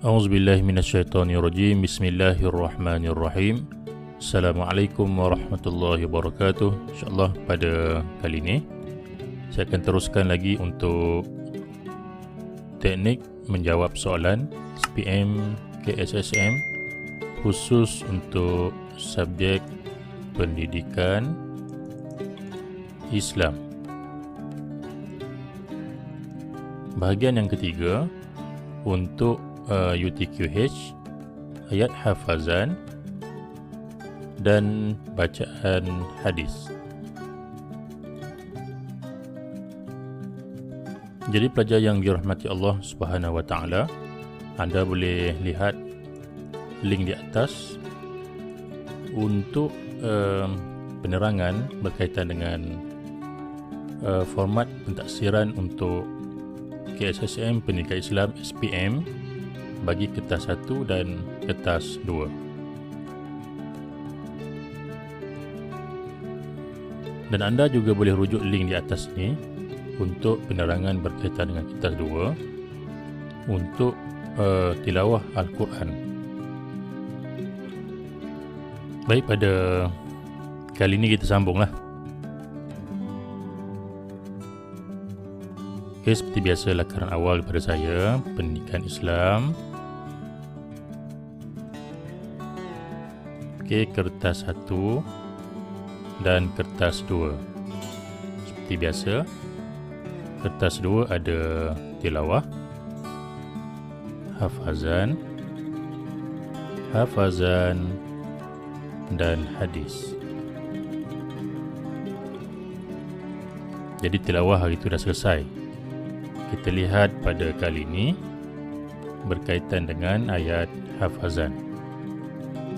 A'udzubillahi minasyaitonirrajim. Bismillahirrahmanirrahim. Assalamualaikum warahmatullahi wabarakatuh. InsyaAllah pada kali ini saya akan teruskan lagi untuk teknik menjawab soalan SPM KSSM khusus untuk subjek pendidikan Islam. Bahagian yang ketiga untuk UTQH, ayat hafazan dan bacaan hadis. Jadi pelajar yang dirahmati Allah Subhanahu wa taala, anda boleh lihat link di atas untuk penerangan berkaitan dengan format pentaksiran untuk KSSM Pendidikan Islam SPM bagi kertas 1 dan kertas 2. Dan anda juga boleh rujuk link di atas ini untuk penerangan berkaitan dengan kertas 2 untuk tilawah Al-Quran. Baik, pada kali ini kita sambunglah. Okay, seperti biasa lakaran awal daripada saya, pendidikan Islam. Okay, kertas 1 dan kertas 2. Seperti biasa, kertas 2 ada tilawah, hafazan, dan hadis. Jadi tilawah hari itu dah selesai. Kita lihat pada kali ini berkaitan dengan ayat hafazan.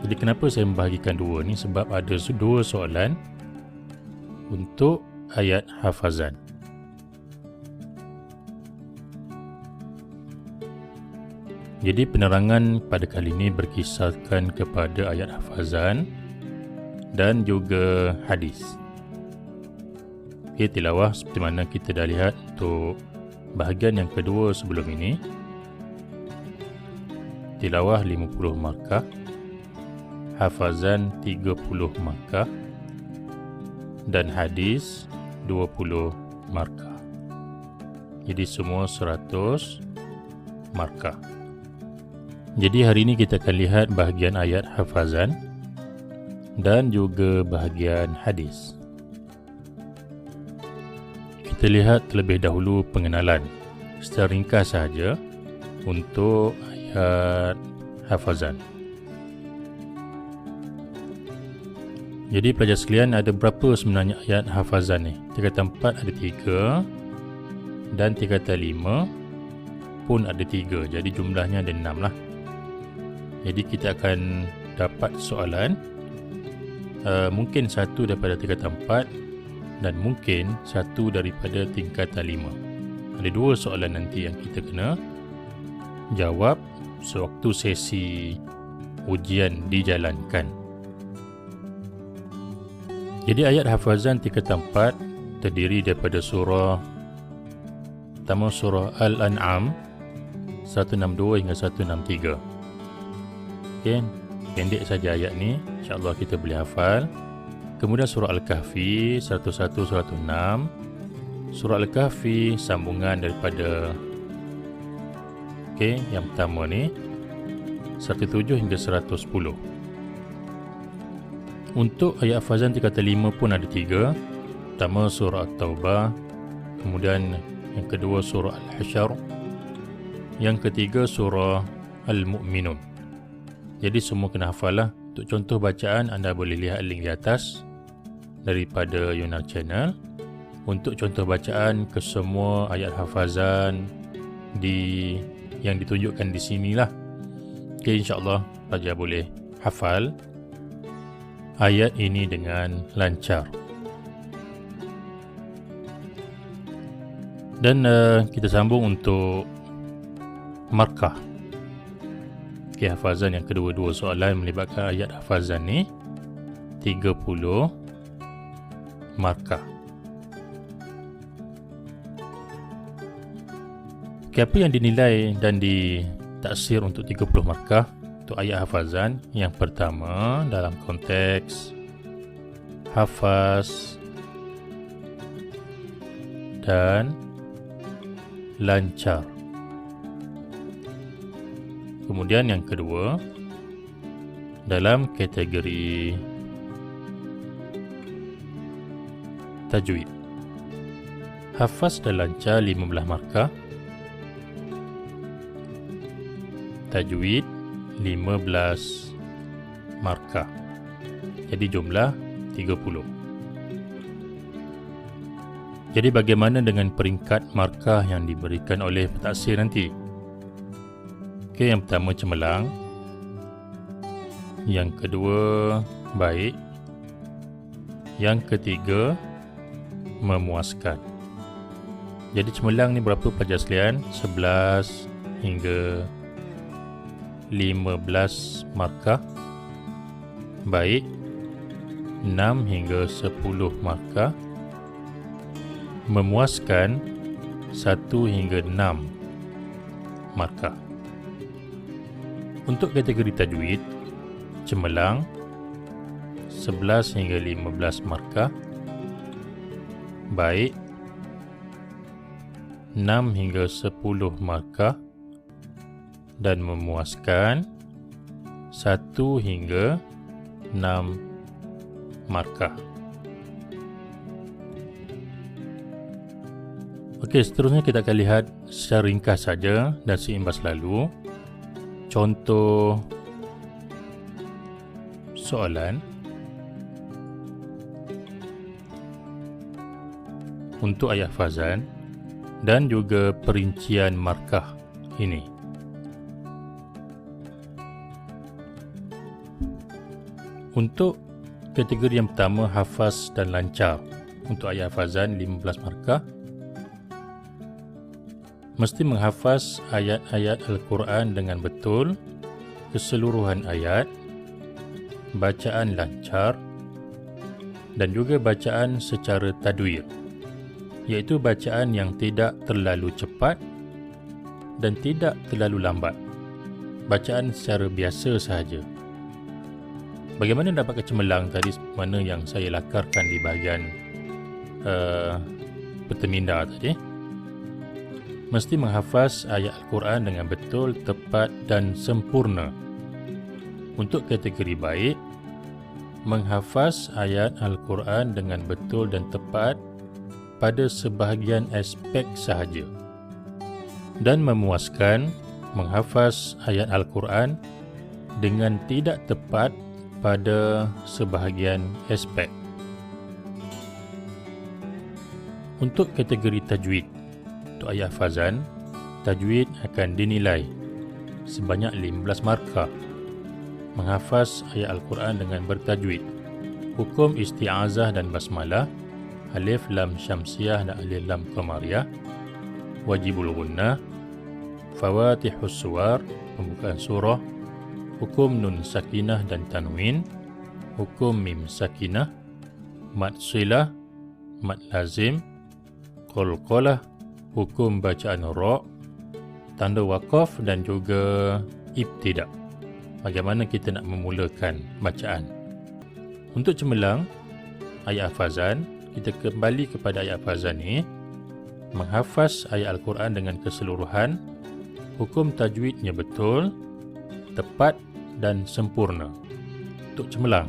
Jadi kenapa saya membahagikan dua ni? Sebab ada dua soalan untuk ayat hafazan. Jadi penerangan pada kali ini berkisarkan kepada ayat hafazan dan juga hadis. Okay, tilawah seperti mana kita dah lihat untuk bahagian yang kedua sebelum ini. Tilawah 50 markah, hafazan 30 markah, dan hadis 20 markah. Jadi semua 100 markah. Jadi hari ini kita akan lihat bahagian ayat hafazan dan juga bahagian hadis. Kita lihat terlebih dahulu pengenalan secara ringkas sahaja untuk ayat hafazan. Jadi pelajar sekalian, ada berapa sebenarnya ayat hafazan ni? Tingkatan 4 ada 3 dan tingkatan 5 pun ada 3. Jadi jumlahnya ada 6 lah. Jadi kita akan dapat soalan mungkin satu daripada tingkatan 4 dan mungkin satu daripada tingkatan 5. Ada dua soalan nanti yang kita kena jawab sewaktu sesi ujian dijalankan. Jadi ayat hafazan tingkatan 4 terdiri daripada surah pertama, surah Al-An'am 162 hingga 163. Okay, pendek saja ayat ni, insyaAllah kita boleh hafal. Kemudian surah Al-Kahfi 101-106. Surah Al-Kahfi sambungan daripada yang pertama ni 107 hingga 110. Untuk ayat hafazan tingkatan 5 pun ada 3. Pertama surah At-Taubah, kemudian yang kedua surah Al-Hasyr, yang ketiga surah Al-Mu'minun. Jadi semua kena hafal lah. Untuk contoh bacaan, anda boleh lihat link di atas daripada Yunar Channel untuk contoh bacaan ke semua ayat hafazan yang ditunjukkan di sinilah. Okay, insyaAllah pelajar boleh hafal ayat ini dengan lancar. Dan kita sambung untuk markah. Okay, hafazan yang kedua-dua soalan melibatkan ayat hafazan ni 30 markah. Okay, apa yang dinilai dan taksir untuk 30 markah untuk ayat hafazan. Yang pertama dalam konteks hafaz dan lancar. Kemudian yang kedua dalam kategori tajwid. Hafaz dan lancar 15 markah, tajwid 15 markah. Jadi jumlah 30. Jadi bagaimana dengan peringkat markah yang diberikan oleh pentaksir nanti? Okey, yang pertama cemerlang, yang kedua baik, yang ketiga memuaskan. Jadi cemerlang ni berapa pelajar sekalian? 11 hingga 15 markah. Baik 6 hingga 10 markah. Memuaskan 1 hingga 6 markah. Untuk kategori tajwid, cemerlang 11 hingga 15 markah. Baik 6 hingga 10 markah dan memuaskan 1 hingga 6 markah. Okey, seterusnya kita akan lihat secara ringkas saja dan seimbas lalu contoh soalan untuk ayat hafazan dan juga perincian markah ini. Untuk kategori yang pertama, hafaz dan lancar, untuk ayat hafazan 15 markah, mesti menghafaz ayat-ayat Al-Quran dengan betul, keseluruhan ayat, bacaan lancar dan juga bacaan secara tadwir, iaitu bacaan yang tidak terlalu cepat dan tidak terlalu lambat. Bacaan secara biasa sahaja. Bagaimana dapat kecemerlang tadi, mana yang saya lakarkan di bahagian peterminda tadi? Mesti menghafaz ayat Al-Quran dengan betul, tepat dan sempurna. Untuk kategori baik, menghafaz ayat Al-Quran dengan betul dan tepat pada sebahagian aspek sahaja, dan memuaskan menghafaz ayat Al-Quran dengan tidak tepat pada sebahagian aspek. Untuk kategori tajwid, untuk ayat hafazan, tajwid akan dinilai sebanyak 15 markah. Menghafaz ayat Al-Quran dengan bertajwid, hukum isti'azah dan basmalah, alif lam syamsiyah dan alif lam qamariyah, wajibul gunnah, fawatihus suwar, pembukaan surah, hukum nun sakinah dan tanwin, hukum mim sakinah, mad silah, mad lazim, qalqalah, hukum bacaan ra', tanda waqaf dan juga ibtida'. Bagaimana kita nak memulakan bacaan. Untuk cemerlang ayat hafazan, kita kembali kepada ayat hafazan ni, menghafaz ayat Al-Quran dengan keseluruhan, hukum tajwidnya betul, tepat dan sempurna. Untuk cemerlang.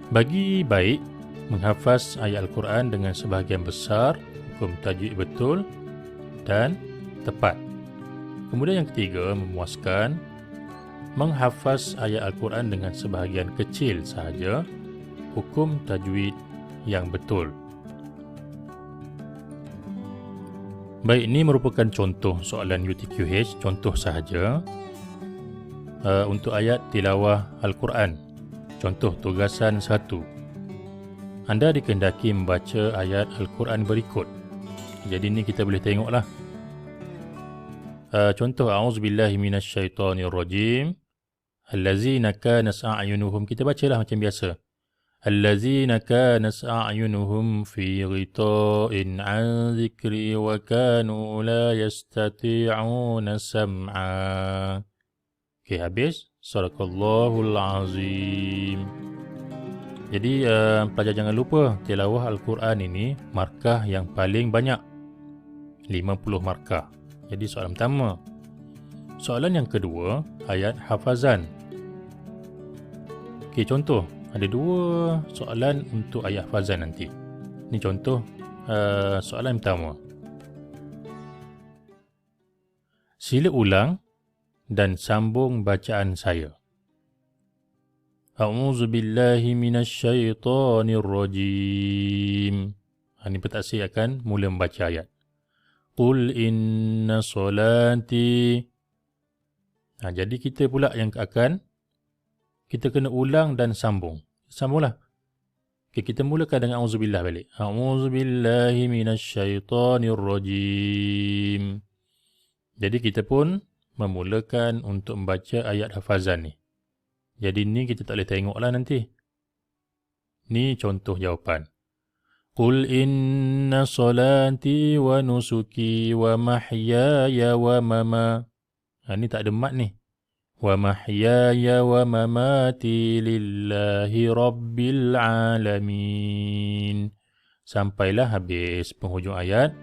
Bagi baik, menghafaz ayat Al-Quran dengan sebahagian besar, hukum tajwid betul dan tepat. Kemudian yang ketiga, memuaskan, menghafaz ayat Al-Quran dengan sebahagian kecil sahaja, hukum tajwid yang betul. Baik, ini merupakan contoh soalan UTQH, contoh sahaja untuk ayat tilawah Al-Quran. Contoh tugasan 1. Anda dikehendaki membaca ayat Al-Quran berikut. Jadi ini kita boleh tengoklah. Contoh, a'udzubillahi minasyaitonirrajim, allazina kanat a'yunuhum, kita bacalah macam biasa. allazina kanat a'yunuhum fi ghita'in 'an dhikri wa kanu la yastati'una sam'a. Okey, habis. Sadaqallahul azim. Jadi pelajar jangan lupa tilawah Al-Quran ini markah yang paling banyak, 50 markah. Jadi soalan pertama. Soalan yang kedua, ayat hafazan. Okey, contoh. Ada dua soalan untuk ayat hafazan nanti. Ini contoh soalan pertama. Sila ulang dan sambung bacaan saya. A'udzu billahi minasyaitonir rajim. Ini pentaksir akan mula membaca ayat. Qul inna solati. Jadi kita pula yang akan kita kena ulang dan sambung. Sambunglah. Okay, kita mulakan dengan a'udzubillah balik. A'udzu billahi minasyaitonir rajim. Jadi kita pun memulakan untuk membaca ayat hafazan ni. Jadi ni kita tak boleh tengoklah nanti. Ni contoh jawapan. Qul inna salati wa nusuki wa mahyaya wa mama. Ni tak ada mat ni. Wa mahyaya wa mamati lillahi rabbil alamin. Sampailah habis penghujung ayat.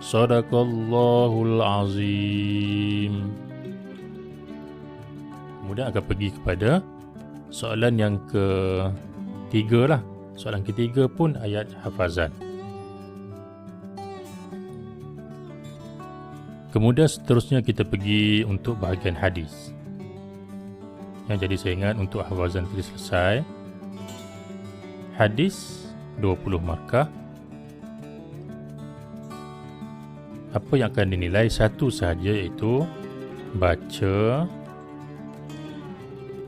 Sadaqallahul azim. Kemudian akan pergi kepada soalan yang ketiga lah. Soalan ketiga pun ayat hafazan. Kemudian seterusnya kita pergi untuk bahagian hadis. Jadi saya ingat untuk hafazan tadi selesai. Hadis 20 markah. Apa yang akan dinilai? Satu sahaja, iaitu baca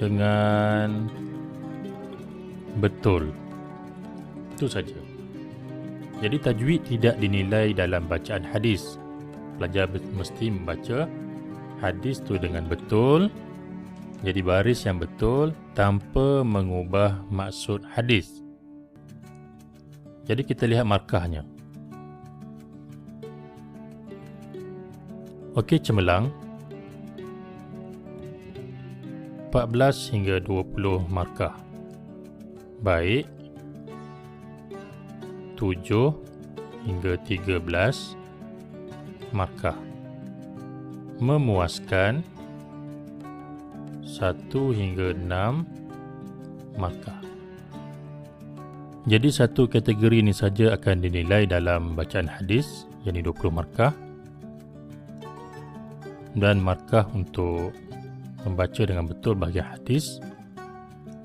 dengan betul. Itu saja. Jadi tajwid tidak dinilai dalam bacaan hadis. Pelajar mesti membaca hadis tu dengan betul. Jadi baris yang betul tanpa mengubah maksud hadis. Jadi kita lihat markahnya. Okey, cemerlang. 14 hingga 20 markah. Baik. 7 hingga 13 markah. Memuaskan 1 hingga 6 markah. Jadi satu kategori ini saja akan dinilai dalam bacaan hadis, yakni 20 markah. Dan markah untuk membaca dengan betul bahagian hadis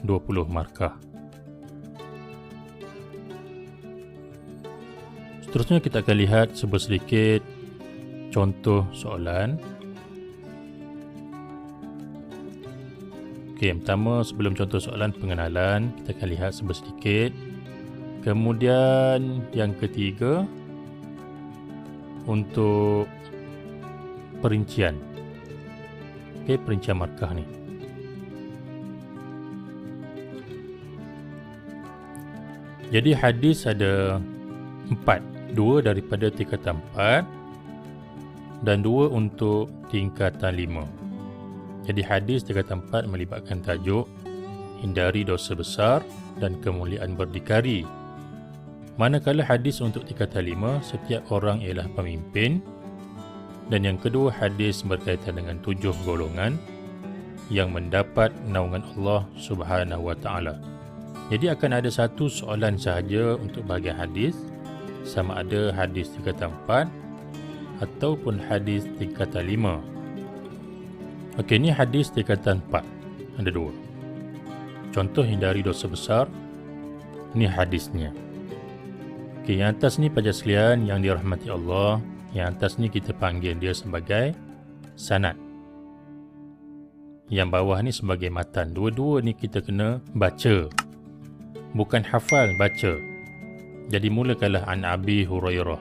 20 markah. Seterusnya kita akan lihat sedikit contoh soalan. Okey, yang pertama sebelum contoh soalan pengenalan, kita akan lihat sedikit. Kemudian yang ketiga untuk perincian. Okey, perincian markah ni. Jadi hadis ada 4, 2 daripada tingkatan 4 dan 2 untuk tingkatan 5. Jadi hadis tingkatan 4 melibatkan tajuk hindari dosa besar dan kemuliaan berdikari. Manakala hadis untuk tingkatan 5, setiap orang ialah pemimpin. Dan yang kedua, hadis berkaitan dengan 7 golongan yang mendapat naungan Allah Subhanahu Wa Taala. Jadi akan ada satu soalan sahaja untuk bahagian hadis, sama ada hadis tingkatan 4 ataupun hadis tingkatan 5. Okey, ini hadis tingkatan 4. Ada 2. Contoh hindari dosa besar. Ini hadisnya. Okey, yang atas ni pelajar sekalian yang dirahmati Allah. Yang atas ni kita panggil dia sebagai sanad. Yang bawah ni sebagai matan. Dua-dua ni kita kena baca. Bukan hafal, baca. Jadi mulakanlah an Abi Hurairah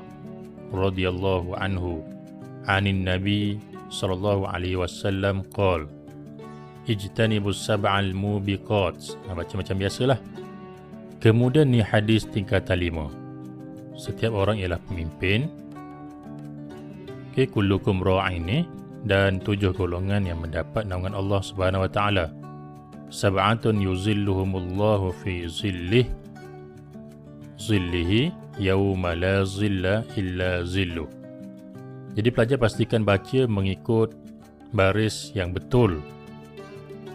radhiyallahu anhu anin Nabi sallallahu alaihi wasallam qala ijtanibus sab'al mubiqat. Baca macam biasalah. Kemudian ni hadis tingkatan 5. Setiap orang ialah pemimpin. Kullukum ra'in ni, dan 7 golongan yang mendapat naungan Allah Subhanahu wa taala. Sab'atun yuzilluhumullahu fi zillihi yauma la zilla illa zillu. Jadi pelajar pastikan baca mengikut baris yang betul.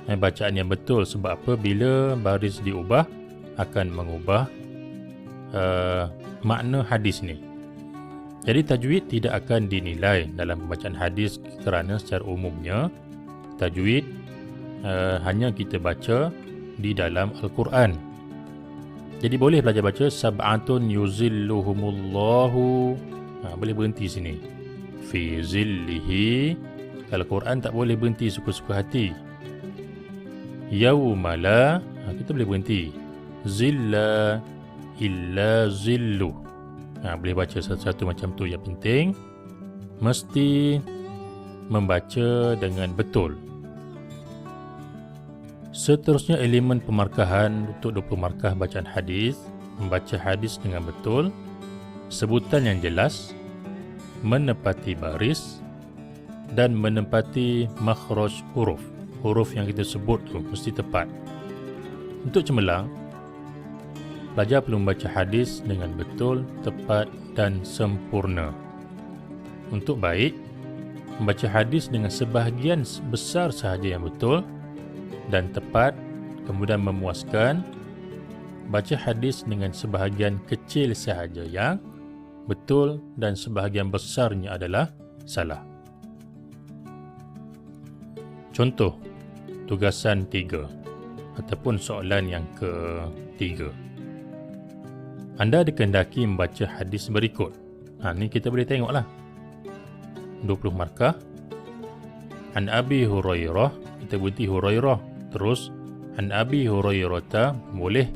Bacaan yang betul, sebab apa? Bila baris diubah akan mengubah makna hadis ni. Jadi tajwid tidak akan dinilai dalam pembacaan hadis kerana secara umumnya tajwid hanya kita baca di dalam Al-Quran. Jadi boleh belajar baca sab'atun yuzilluhumullahu. Boleh berhenti sini. Fi zillihi. Kalau Quran tak boleh berhenti suka-suka hati. Yaumala, kita boleh berhenti. Zilla illa zillu. Boleh baca satu-satu macam tu. Yang penting mesti membaca dengan betul. Seterusnya elemen pemarkahan untuk 20 markah bacaan hadis. Membaca hadis dengan betul, sebutan yang jelas, menepati baris dan menepati makhraj huruf. Huruf yang kita sebut tu mesti tepat. Untuk cemerlang, pelajar perlu membaca hadis dengan betul, tepat dan sempurna. Untuk baik, membaca hadis dengan sebahagian besar sahaja yang betul dan tepat, kemudian memuaskan. Baca hadis dengan sebahagian kecil sahaja yang betul dan sebahagian besarnya adalah salah. Contoh, tugasan 3 ataupun soalan yang ke-3. Anda dikehendaki membaca hadis berikut. Ni kita boleh tengoklah. 20 markah. An Abi Hurairah, kita berhenti Hurairah. Terus An Abi Hurairah, boleh.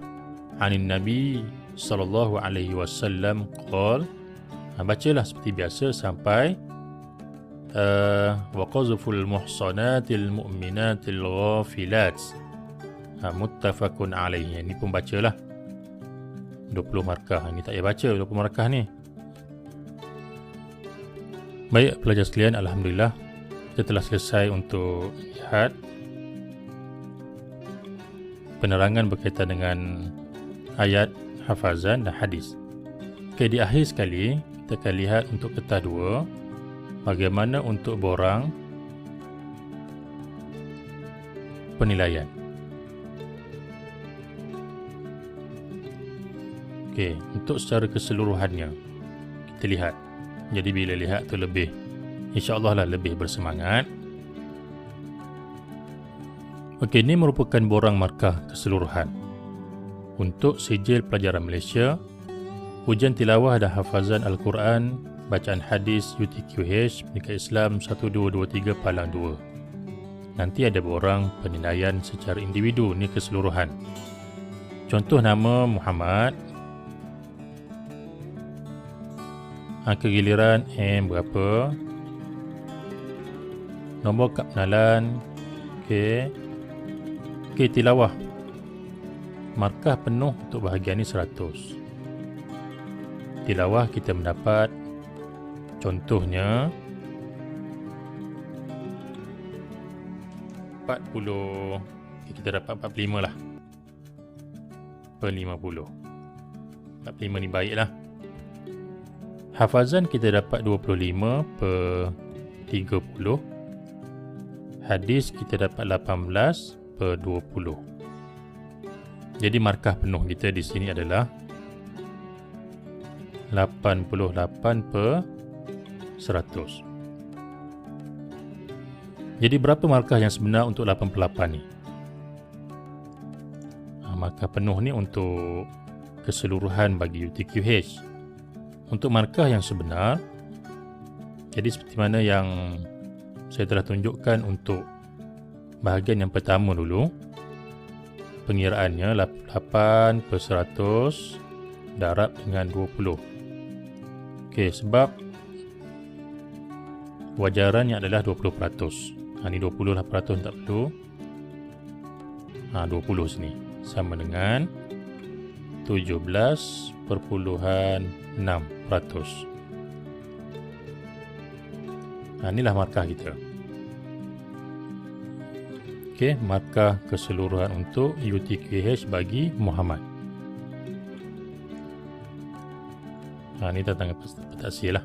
Anin Nabi sallallahu alaihi wasallam qala. Bacalah seperti biasa sampai wa qazful muhsanatil mu'minatil ghafilat. Muttafaqun alaihi. Ini pun bacalah 20 markah. Ini tak payah baca 20 markah ni. Baik pelajar sekalian, alhamdulillah kita telah selesai untuk lihat penerangan berkaitan dengan ayat, hafazan dan hadis. Di akhir sekali kita akan lihat untuk ketah 2 bagaimana untuk borang penilaian. Untuk secara keseluruhannya kita lihat. Jadi bila lihat tu lebih, insya-Allah lah lebih bersemangat. Ini merupakan borang markah keseluruhan untuk sijil pelajaran Malaysia, ujian tilawah dan hafazan Al-Quran, bacaan hadis UTQH Pendidikan Islam 1223 Palang 2. Nanti ada borang penilaian secara individu, ni keseluruhan. Contoh nama Muhammad, angka giliran M berapa, nombor kad pengenalan, tilawah. Markah penuh untuk bahagian ni 100. Tilawah kita mendapat contohnya 40. Kita dapat 45 lah per 50. 45 ni baik lah. Hafazan kita dapat 25 per 30. Hadis kita dapat 18 per 20. Jadi markah penuh kita di sini adalah 88 per 100. Jadi berapa markah yang sebenar untuk 88 ni? Markah penuh ni untuk keseluruhan bagi UTQH. Untuk markah yang sebenar, jadi seperti mana yang saya telah tunjukkan untuk bahagian yang pertama dulu, pengiraannya 8 per 100 darab dengan 20. Sebab wajarannya adalah 20%. Ini 20% tak perlu. 20 sini sama dengan 17.6%. Inilah markah kita. Okey, markah keseluruhan untuk UTQH bagi Muhammad. Ini tanda tangan petaksi lah.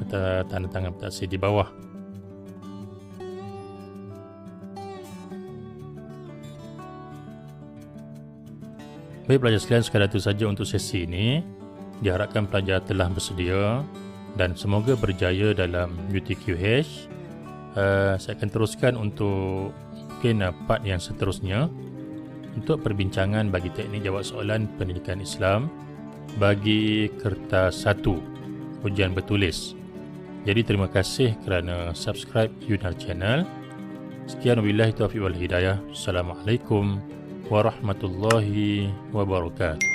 Tanda tangan petaksi di bawah. Baik pelajar sekalian, sekadar itu saja untuk sesi ini. Diharapkan pelajar telah bersedia dan semoga berjaya dalam UTQH. Saya akan teruskan untuk mungkin part yang seterusnya untuk perbincangan bagi teknik jawab soalan pendidikan Islam bagi kertas 1 ujian bertulis. Jadi terima kasih kerana subscribe Yunhal Channel. Sekian, wabillahi taufiq wal hidayah. Assalamualaikum warahmatullahi wabarakatuh.